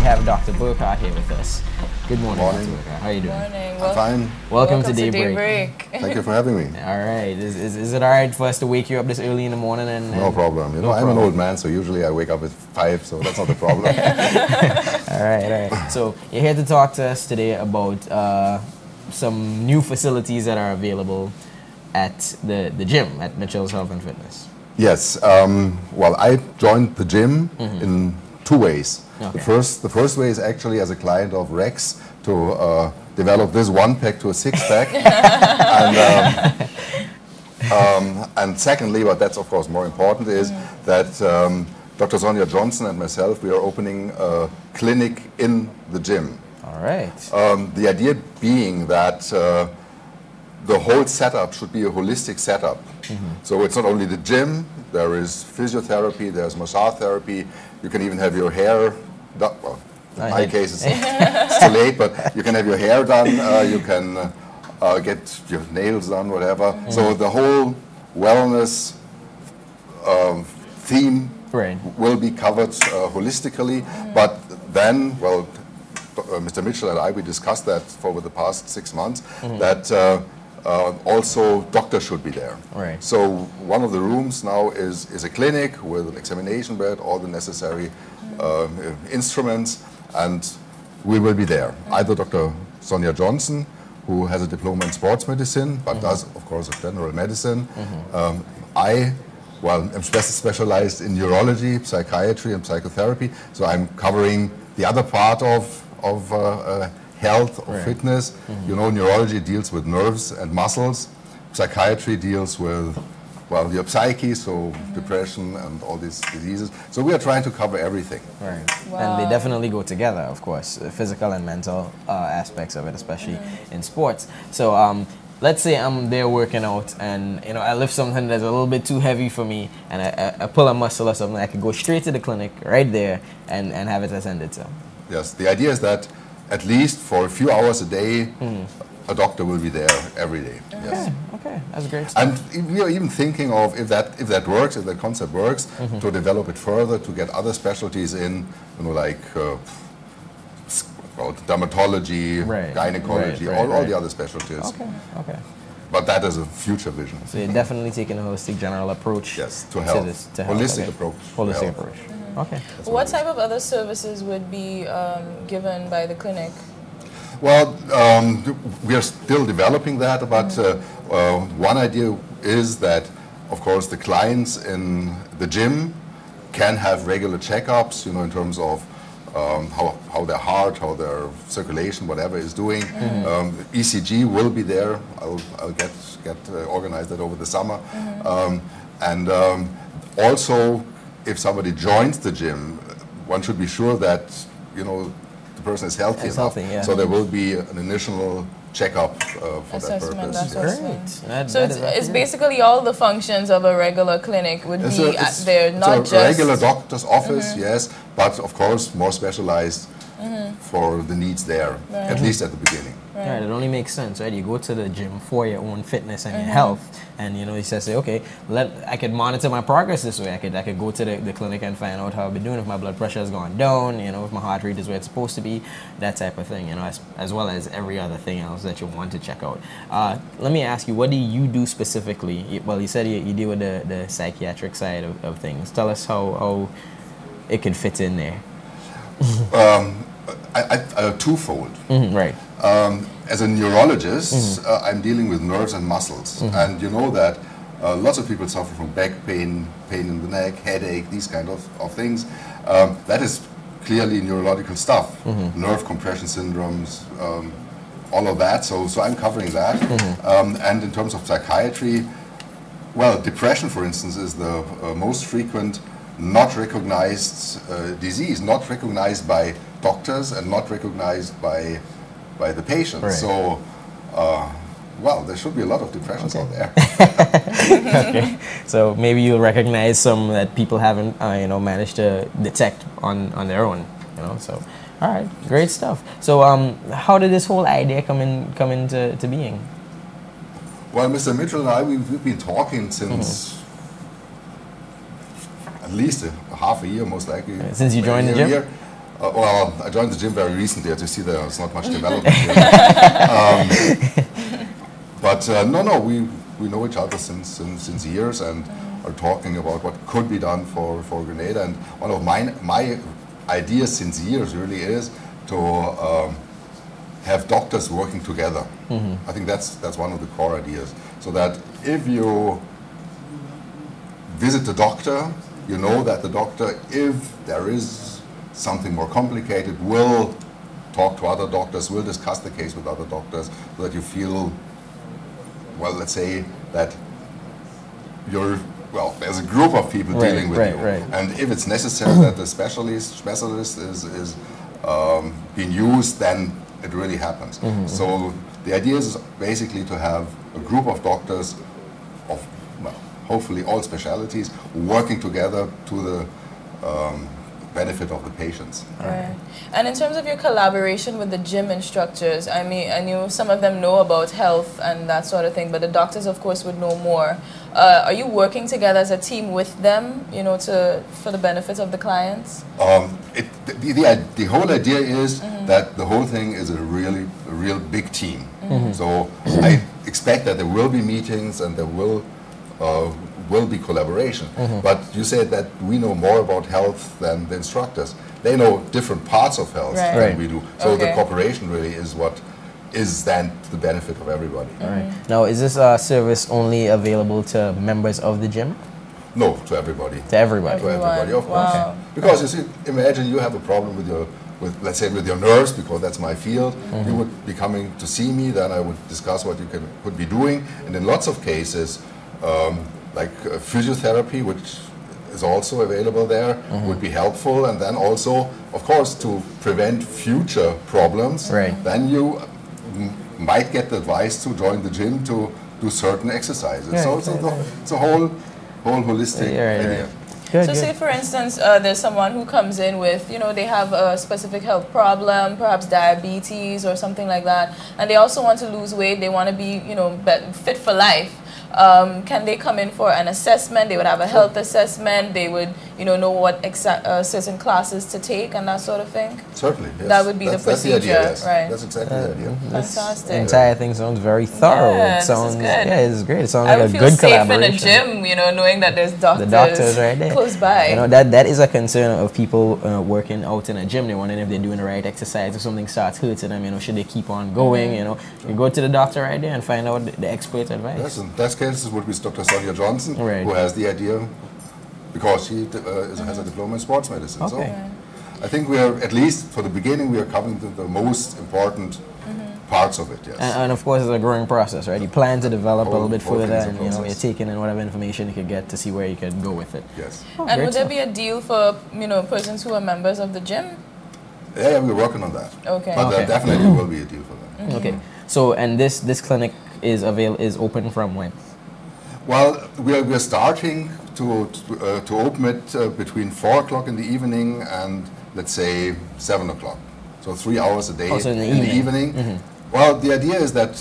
have Dr. Burkhardt here with us. Good morning, Morning. Dr. Burkhardt. How are you doing? Morning. I'm fine. Welcome to Daybreak. Thank you for having me. All right. Is it all right for us to wake you up this early in the morning? No problem. You know, I'm an old man, so usually I wake up at 5, so that's not a problem. All right. So you're here to talk to us today about some new facilities that are available at the gym at Mitchell's Health and Fitness. Yes. Well, I joined the gym in 2 ways. Okay. The first way is actually as a client of Rex to develop this 1-pack to a 6-pack. And secondly, but that's of course more important, is that Dr. Sonia Johnson and myself, we are opening a clinic in the gym. All right. The idea being that the whole setup should be a holistic setup. So it's not only the gym, there is physiotherapy, there's massage therapy, you can even have your hair done. Well, in my case it's too late, but you can have your hair done, you can get your nails done, whatever. So the whole wellness theme will be covered holistically, but then, well, Mr. Mitchell and I, we discussed that over the past 6 months, that also doctors should be there. Right. So one of the rooms now is a clinic with an examination bed, all the necessary instruments, and we will be there. Either Dr. Sonia Johnson, who has a diploma in sports medicine, but does, of course, general medicine. I'm specialized in neurology, psychiatry, and psychotherapy, so I'm covering the other part of health or fitness. You know, neurology deals with nerves and muscles. Psychiatry deals with, well, your psyche, so depression and all these diseases. So we are trying to cover everything. Right. Wow. And they definitely go together, of course, the physical and mental aspects of it, especially in sports. So let's say I'm there working out and, you know, I lift something that's a little bit too heavy for me and I pull a muscle or something. I could go straight to the clinic right there and have it attended to. Yes, the idea is that at least for a few hours a day, a doctor will be there every day. Yes. Okay, that's great stuff. And we are even thinking of, if that works, if that concept works, to develop it further, to get other specialties in, you know, like dermatology, gynecology, all the other specialties. Okay. But that is a future vision. So you're definitely taking a holistic general approach. Yes, to health. Holistic approach. Holistic approach. Okay. What type of other services would be given by the clinic? Well, we are still developing that, but one idea is that, of course, the clients in the gym can have regular checkups, you know, in terms of how their heart, how their circulation, whatever is doing. ECG will be there. I'll get organized that over the summer. And also, if somebody joins the gym, one should be sure that, you know, the person is healthy enough. So there will be an initial checkup for that purpose. Great. So it's basically all the functions of a regular clinic would be there, not just... a regular doctor's office, yes, but of course more specialized for the needs there, at least at the beginning. Right, it only makes sense, right? You go to the gym for your own fitness and your health, and you know, you say, okay, I could monitor my progress this way. I could go to the clinic and find out how I've been doing, if my blood pressure has gone down, you know, if my heart rate is where it's supposed to be, that type of thing, you know, as well as every other thing else that you want to check out. Let me ask you, what do you do specifically? Well, you said you deal with the psychiatric side of things. Tell us how it could fit in there. Twofold. Right. As a neurologist, I'm dealing with nerves and muscles, and you know that lots of people suffer from back pain, pain in the neck, headache, these kind of things. That is clearly neurological stuff, nerve compression syndromes, all of that. So I'm covering that. And in terms of psychiatry, well, depression, for instance, is the most frequent not recognized disease, not recognized by doctors and not recognized by the patients. Right. So, well, there should be a lot of depressions out there. Okay. So maybe you'll recognize some that people haven't, you know, managed to detect on their own. You know, so all right, great stuff. So, how did this whole idea come into being? Well, Mr. Mitchell and I, we've been talking since at least half a year, most likely. Since you joined the gym? Well, I joined the gym very recently. As you see, there's not much development here. But no, we know each other since years and are talking about what could be done for Grenada. And one of my ideas since years really is to have doctors working together. I think that's one of the core ideas. So that if you visit the doctor, you know that the doctor, if there is something more complicated, will talk to other doctors, will discuss the case with other doctors, so that you feel, well, let's say that you're, well, there's a group of people dealing with you. And if it's necessary that the specialist is being used, then it really happens. So the idea is basically to have a group of doctors of, well, hopefully all specialities working together to the benefit of the patients. Right. And in terms of your collaboration with the gym instructors, I mean, I knew some of them know about health and that sort of thing, but the doctors, of course, would know more. Are you working together as a team with them, you know, for the benefit of the clients? The whole idea is that the whole thing is a real big team. So I expect that there will be meetings and there will be collaboration. But you said that we know more about health than the instructors. They know different parts of health than we do. So the cooperation really is what is then to the benefit of everybody. Now, is this service only available to members of the gym? No, to everybody. To everybody. To everybody, of course. Because you see, imagine you have a problem let's say with your nerves, because that's my field. You would be coming to see me, then I would discuss what you could be doing. And in lots of cases, like physiotherapy, which is also available there, would be helpful. And then also, of course, to prevent future problems, then you might get the advice to join the gym to do certain exercises. So it's a whole holistic idea. So say, for instance, there's someone who comes in with, you know, they have a specific health problem, perhaps diabetes or something like that, and they also want to lose weight, they want to be, you know, fit for life. Can they come in for an assessment? They would have a health assessment. They would, you know what certain classes to take and that sort of thing. Certainly, yes. That would be the procedure, that's the idea, yes. right? That's exactly the idea. Fantastic. The entire thing sounds very thorough. Yeah, it sounds, this is good. Yeah, it's great. It sounds like a good I would feel safe in a collaboration. gym, you know, knowing that there's doctors, The doctors right there. close by. You know, that is a concern of people working out in a gym. They're wondering if they're doing the right exercise. If something starts hurting them, you know, should they keep on going? You know, you go to the doctor right there and find out the expert advice. Yes, in that case, it would be Dr. Sonia Johnson, who has the idea, because she has a diploma in sports medicine. So I think we are, at least for the beginning, we are covering the most important parts of it, yes. And of course, it's a growing process, right? You plan to develop a little bit further, and you know, you're taking in whatever information you could get to see where you could go with it. Yes. And would there be a deal for, you know, persons who are members of the gym? Yeah, we're working on that. Okay. But there definitely will be a deal for that. Okay. So, and this clinic is open from when? Well, we are starting to open it between 4 o'clock in the evening and, let's say, 7 o'clock. So 3 hours a day Also in the evening. Well, the idea is that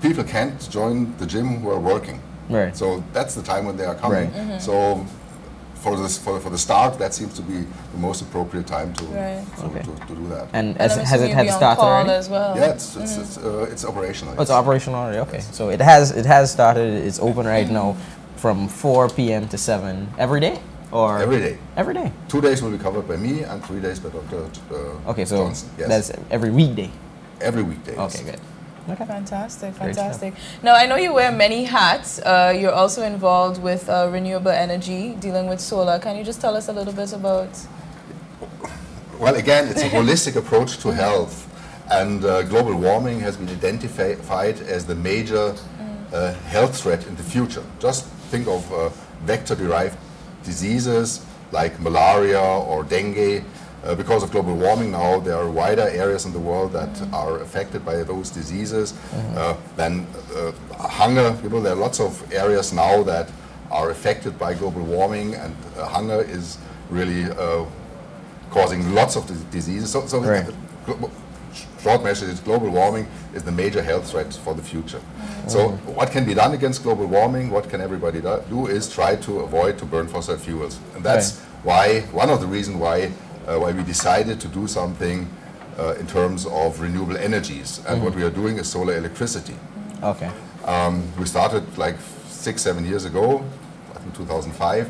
people can't join the gym who are working. Right. So that's the time when they are coming. So for the start, that seems to be the most appropriate time to do that. And has it had started already? As well? Yeah, it's operational. Oh, it's operational already. Okay, so it has started. It's open right now from 4 p.m. to 7 every day, or every day. Every day. 2 days will be covered by me, and 3 days by Dr. Okay, so Johnson. Yes. that's every weekday. Every weekday. Okay, good. Okay. Fantastic, fantastic. Now, I know you wear many hats. You're also involved with renewable energy, dealing with solar. Can you just tell us a little bit about? Well, again, it's a holistic approach to health, and global warming has been identified as the major health threat in the future. Just think of vector-derived diseases like malaria or dengue. Because of global warming now, there are wider areas in the world that are affected by those diseases. Then hunger, you know, there are lots of areas now that are affected by global warming, and hunger is really causing lots of diseases. So short message is global warming is the major health threat for the future. So what can be done against global warming, what can everybody do, is try to avoid to burn fossil fuels. And that's why, one of the reasons why why we decided to do something in terms of renewable energies. And what we are doing is solar electricity. Okay. We started like 6-7 years ago, I think 2005,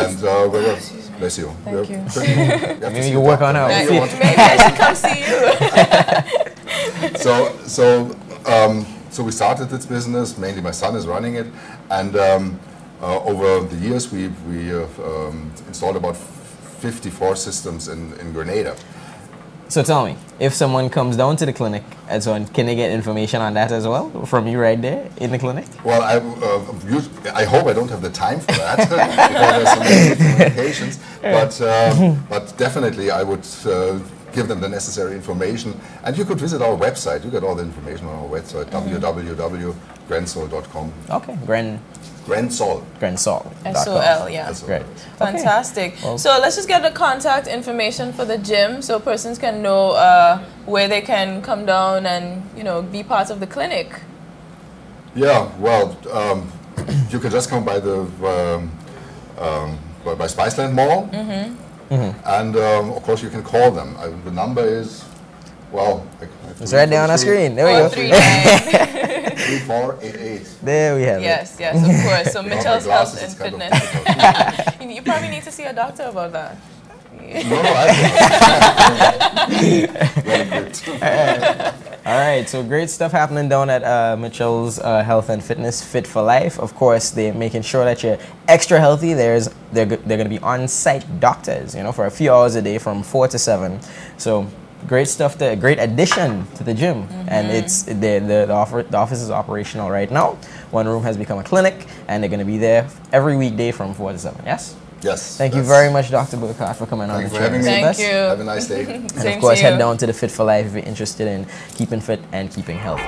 and we were, bless you. Thank you. Maybe you work on it. Maybe I should come see you. So we started this business. Mainly, my son is running it, and over the years we installed about 54 systems in Grenada. So tell me, if someone comes down to the clinic and so on, can they get information on that as well from you right there in the clinic? Well, I hope I don't have the time for that because there's so many different locations. But definitely I would give them the necessary information. And you could visit our website. You get all the information on our website, www.grensol.com. Okay, Grensol. Grensol. SOL, yeah. Great. Fantastic. Okay. Well, So let's just get the contact information for the gym so persons can know where they can come down and, you know, be part of the clinic. Yeah, well, you can just come by the by Spiceland Mall, and of course you can call them. The number is, well, it's right there on the screen. There we go. 3488. There we have Yes, yes, of course. So Mitchell's Health and Fitness. You probably need to see a doctor about that. No, All right, so great stuff happening down at Mitchell's Health and Fitness, Fit for Life. Of course, they're making sure that you're extra healthy. They're going to be on-site doctors, you know, for a few hours a day from 4 to 7. So great stuff there, great addition to the gym. And it's the office is operational right now. One room has become a clinic, and they're going to be there every weekday from 4 to 7. Yes? Yes. Thank you very much, Dr. Burkhardt, for coming on the show. Thank you. Have a nice day. And of course, head down to the Fit for Life if you're interested in keeping fit and keeping healthy.